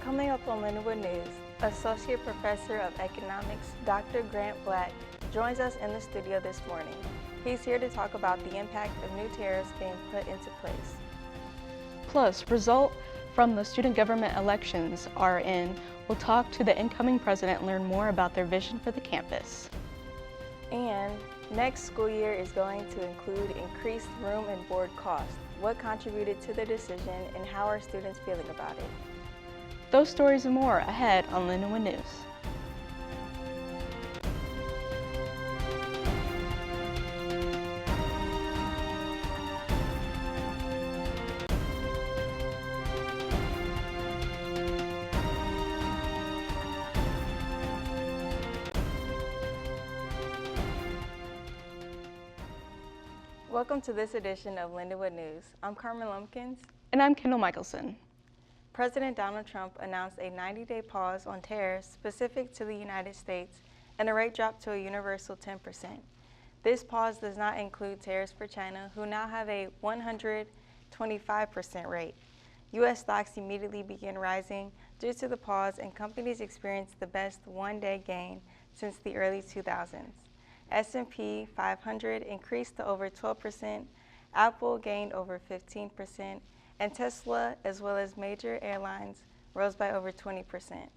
Coming up on Lindenwood News, Associate Professor of Economics, Dr. Grant Black, joins us in the studio this morning. He's here to talk about the impact of new tariffs being put into place. Plus, results from the student government elections are in. We'll talk to the incoming president and learn more about their vision for the campus. And next school year is going to include increased room and board costs. What contributed to the decision and how are students feeling about it? Those stories and more ahead on Lindenwood News. Welcome to this edition of Lindenwood News. I'm Carmen Lumpkins. And I'm Kendall Michelson. President Donald Trump announced a 90-day pause on tariffs specific to the United States and a rate drop to a universal 10%. This pause does not include tariffs for China, who now have a 125% rate. U.S. stocks immediately began rising due to the pause, and companies experienced the best one-day gain since the early 2000s. S&P 500 increased to over 12%, Apple gained over 15%, and Tesla, as well as major airlines, rose by over 20%.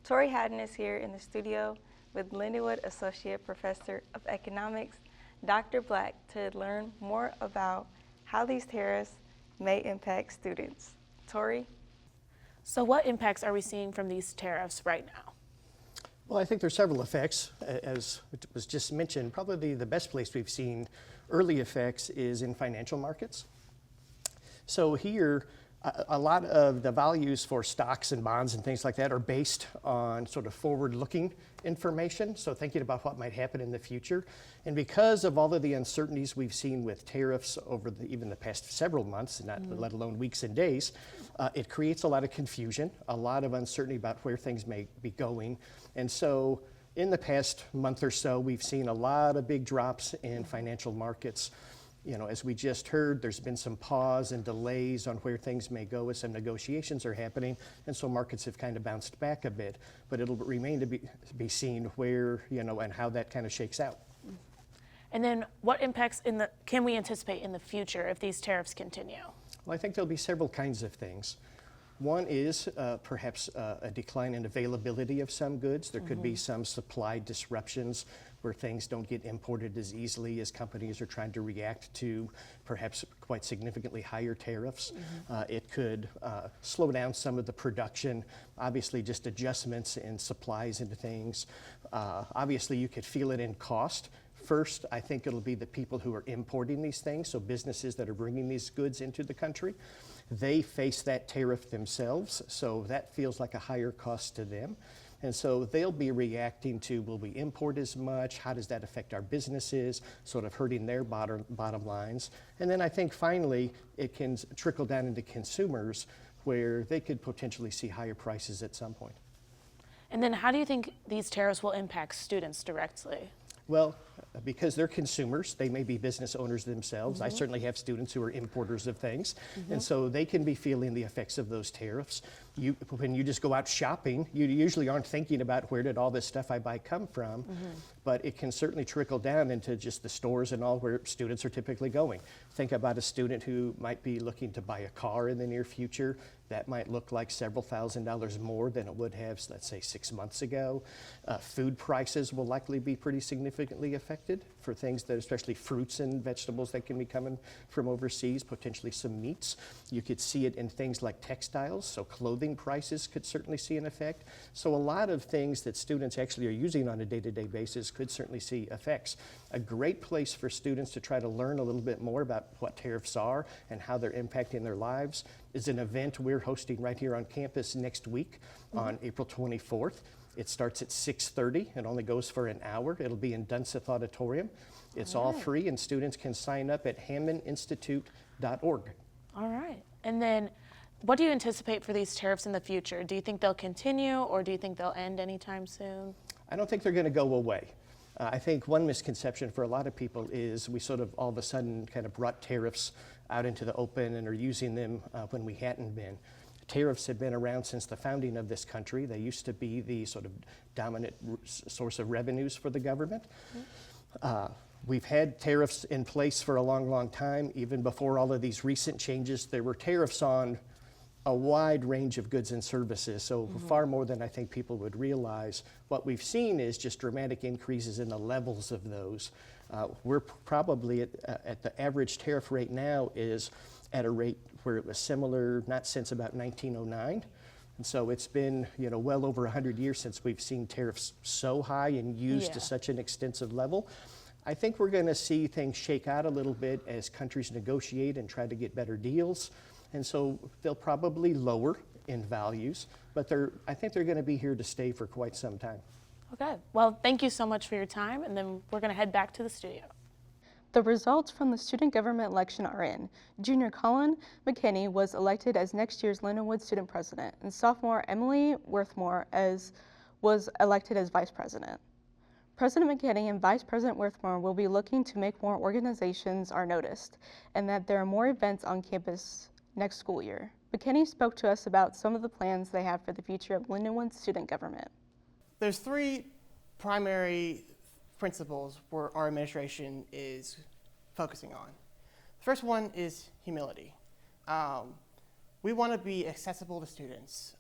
Tori Haddon is here in the studio with Lindenwood Associate Professor of Economics, Dr. Black, to learn more about how these tariffs may impact students. Tori? So what impacts are we seeing from these tariffs right now? Well, I think there's several effects. As was just mentioned, probably the best place we've seen early effects is in financial markets. So here, a lot of the values for stocks and bonds and things like that are based on sort of forward-looking information, so thinking about what might happen in the future. And because of all of the uncertainties we've seen with tariffs over even the past several months, let alone weeks and days, it creates a lot of confusion, a lot of uncertainty about where things may be going. And so in the past month or so, we've seen a lot of big drops in financial markets. You know, as we just heard, there's been some pause and delays on where things may go as some negotiations are happening, and so markets have kind of bounced back a bit. But it'll remain to be seen where, and how that kind of shakes out. And then what impacts can we anticipate in the future if these tariffs continue? Well, I think there'll be several kinds of things. One is perhaps a decline in availability of some goods. There could be some supply disruptions where things don't get imported as easily as companies are trying to react to perhaps quite significantly higher tariffs. It could slow down some of the production, obviously just adjustments in supplies into things. Obviously you could feel it in cost. First, I think it'll be the people who are importing these things, so businesses that are bringing these goods into the country. They face that tariff themselves, so that feels like a higher cost to them. And so they'll be reacting to, will we import as much? How does that affect our businesses? Sort of hurting their bottom lines. And then I think finally, it can trickle down into consumers where they could potentially see higher prices at some point. And then how do you think these tariffs will impact students directly? Well, because they're consumers, they may be business owners themselves. I certainly have students who are importers of things, and so they can be feeling the effects of those tariffs. When you just go out shopping, you usually aren't thinking about where did all this stuff I buy come from, but it can certainly trickle down into just the stores and all where students are typically going. Think about a student who might be looking to buy a car in the near future. That might look like several $1,000s more than it would have, let's say, 6 months ago. Food prices will likely be pretty significantly affected for things that, especially fruits and vegetables that can be coming from overseas, potentially some meats. You could see it in things like textiles, so clothing prices could certainly see an effect. So a lot of things that students actually are using on a day-to-day basis could certainly see effects. A great place for students to try to learn a little bit more about what tariffs are and how they're impacting their lives is an event we're hosting right here on campus next week on April 24th. It starts at 6:30. It only goes for an hour. It'll be in Dunseth Auditorium. It's all free, and students can sign up at hammoninstitute.org. All right. And then what do you anticipate for these tariffs in the future? Do you think they'll continue, or do you think they'll end anytime soon? I don't think they're going to go away. I think one misconception for a lot of people is we sort of all of a sudden kind of brought tariffs out into the open and are using them when we hadn't been. tariffs have been around since the founding of this country. They used to be the sort of dominant source of revenues for the government. We've had tariffs in place for a long, long time. Even before all of these recent changes, there were tariffs on a wide range of goods and services, so far more than I think people would realize. What we've seen is just dramatic increases in the levels of those. We're probably at the average tariff rate now is at a rate where it was similar, not since about 1909. And so it's been, well over 100 years since we've seen tariffs so high and used to such an extensive level. I think we're going to see things shake out a little bit as countries negotiate and try to get better deals. And so they'll probably lower in values, but I think they're going to be here to stay for quite some time. Okay, well, thank you so much for your time, and then we're going to head back to the studio. The results from the student government election are in. Junior Colin McKinney was elected as next year's Lindenwood student president, and sophomore Emily Worthmore was elected as vice president. President McKinney and Vice President Worthmore will be looking to make more organizations are noticed, and that there are more events on campus next school year. McKinney spoke to us about some of the plans they have for the future of Lindenwood student government. There's three primary principles where our administration is focusing on. The first one is humility. We want to be accessible to students.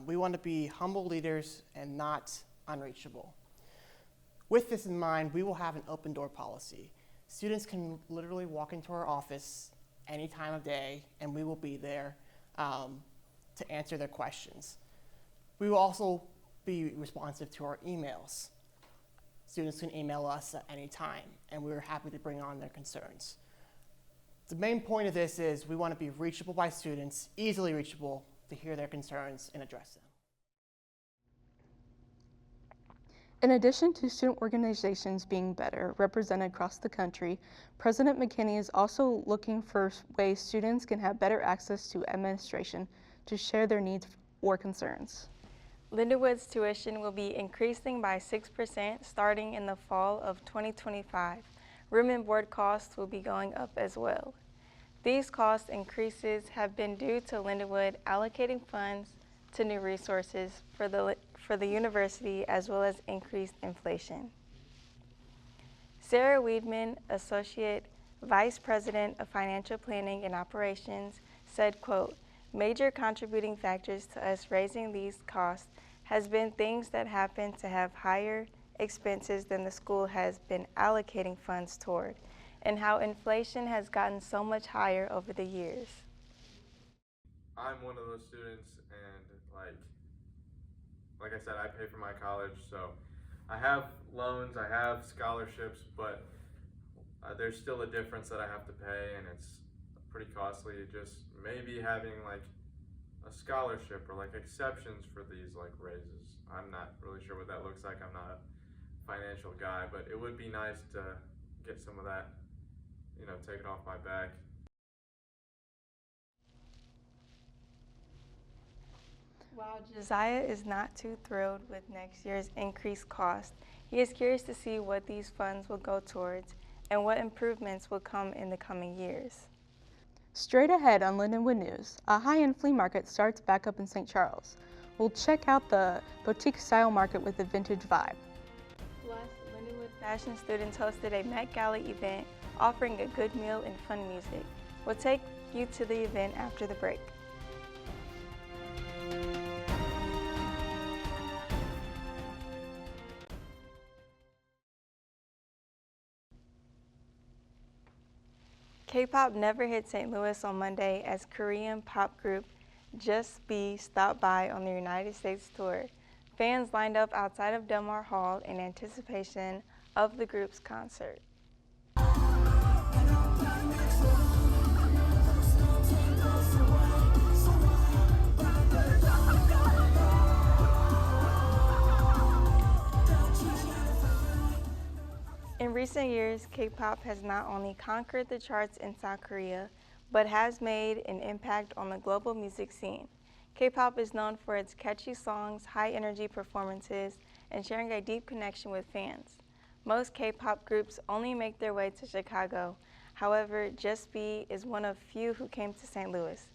We want to be humble leaders and not unreachable. With this in mind, we will have an open door policy. Students can literally walk into our office any time of day, and we will be there to answer their questions. We will also be responsive to our emails. Students can email us at any time, and we're happy to bring on their concerns. The main point of this is we want to be reachable by students, easily reachable, to hear their concerns and address them. In addition to student organizations being better represented across the country, President McKinney is also looking for ways students can have better access to administration to share their needs or concerns. Lindenwood's tuition will be increasing by 6% starting in the fall of 2025. Room and board costs will be going up as well. These cost increases have been due to Lindenwood allocating funds to new resources for the university, as well as increased inflation. Sarah Weedman, Associate Vice President of Financial Planning and Operations, said, quote, "Major contributing factors to us raising these costs has been things that happen to have higher expenses than the school has been allocating funds toward, and how inflation has gotten so much higher over the years." I'm one of those students, and like I said, I pay for my college, so I have loans, I have scholarships, but there's still a difference that I have to pay, and it's pretty costly. Just maybe having a scholarship or exceptions for these raises. I'm not really sure what that looks like. I'm not a financial guy, but it would be nice to get some of that, taken off my back. While Josiah is not too thrilled with next year's increased cost, he is curious to see what these funds will go towards and what improvements will come in the coming years. Straight ahead on Lindenwood News, a high-end flea market starts back up in St. Charles. We'll check out the boutique-style market with a vintage vibe. Plus, Lindenwood fashion students hosted a Met Gala event offering a good meal and fun music. We'll take you to the event after the break. K-pop never hit St. Louis on Monday as Korean pop group Just Be stopped by on their United States tour. Fans lined up outside of Delmar Hall in anticipation of the group's concert. In recent years, K-pop has not only conquered the charts in South Korea, but has made an impact on the global music scene. K-pop is known for its catchy songs, high-energy performances, and sharing a deep connection with fans. Most K-pop groups only make their way to Chicago. However, Just Be is one of few who came to St. Louis.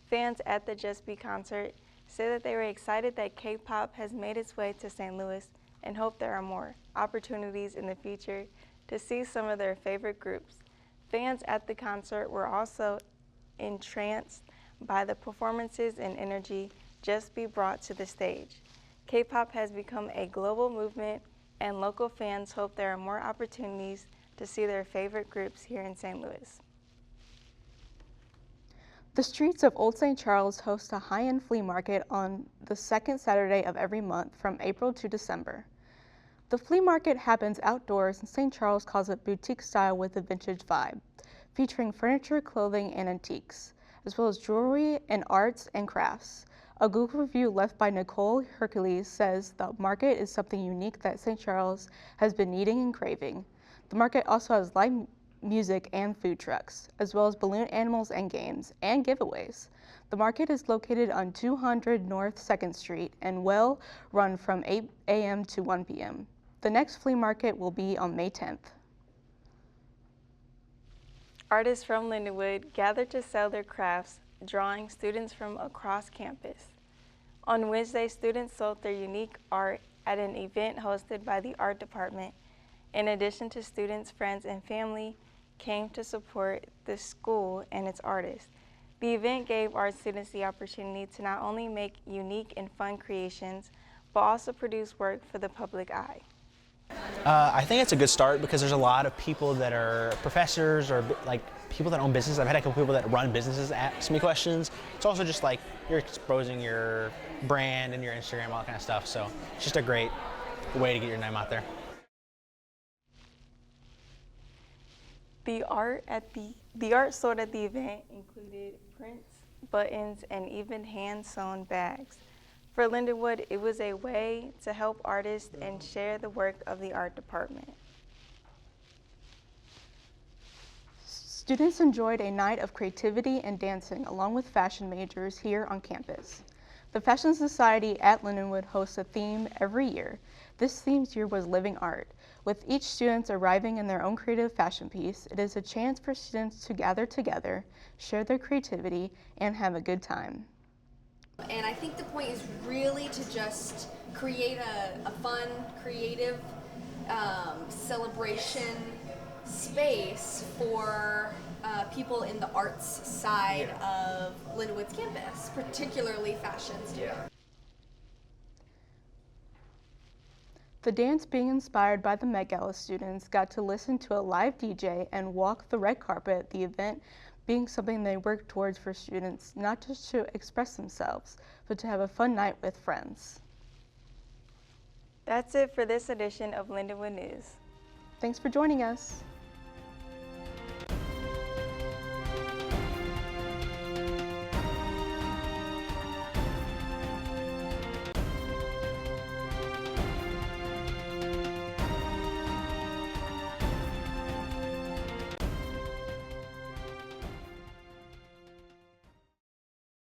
Fans at the Just Be concert say that they were excited that K-pop has made its way to St. Louis and hope there are more opportunities in the future to see some of their favorite groups. Fans at the concert were also entranced by the performances and energy Just Be brought to the stage. K-pop has become a global movement, and local fans hope there are more opportunities to see their favorite groups here in St. Louis. The streets of Old St. Charles host a high-end flea market on the second Saturday of every month from April to December. The flea market happens outdoors, and St. Charles calls it boutique style with a vintage vibe, featuring furniture, clothing, and antiques, as well as jewelry and arts and crafts. A Google review left by Nicole Hercules says the market is something unique that St. Charles has been needing and craving. The market also has live music and food trucks, as well as balloon animals and games, and giveaways. The market is located on 200 North 2nd Street and will run from 8 a.m. to 1 p.m. The next flea market will be on May 10th. Artists from Lindenwood gathered to sell their crafts, drawing students from across campus. On Wednesday, students sold their unique art at an event hosted by the art department. In addition to students, friends, and family came to support the school and its artists. The event gave art students the opportunity to not only make unique and fun creations, but also produce work for the public eye. I think it's a good start because there's a lot of people that are professors or like people that own businesses. I've had a couple people that run businesses ask me questions. It's also just like you're exposing your brand and your Instagram, all that kind of stuff. So it's just a great way to get your name out there. The art sold at the event included prints, buttons, and even hand-sewn bags. For Lindenwood, it was a way to help artists and share the work of the art department. Students enjoyed a night of creativity and dancing along with fashion majors here on campus. The Fashion Society at Lindenwood hosts a theme every year. This themed year was Living Art. With each student arriving in their own creative fashion piece, it is a chance for students to gather together, share their creativity, and have a good time. And I think the point is really to just create a fun, creative celebration space for people in the arts side of Lindenwood's campus, particularly fashion students. The dance being inspired by the Met Gala students got to listen to a live DJ and walk the red carpet, the event being something they work towards for students, not just to express themselves, but to have a fun night with friends. That's it for this edition of Lindenwood News. Thanks for joining us.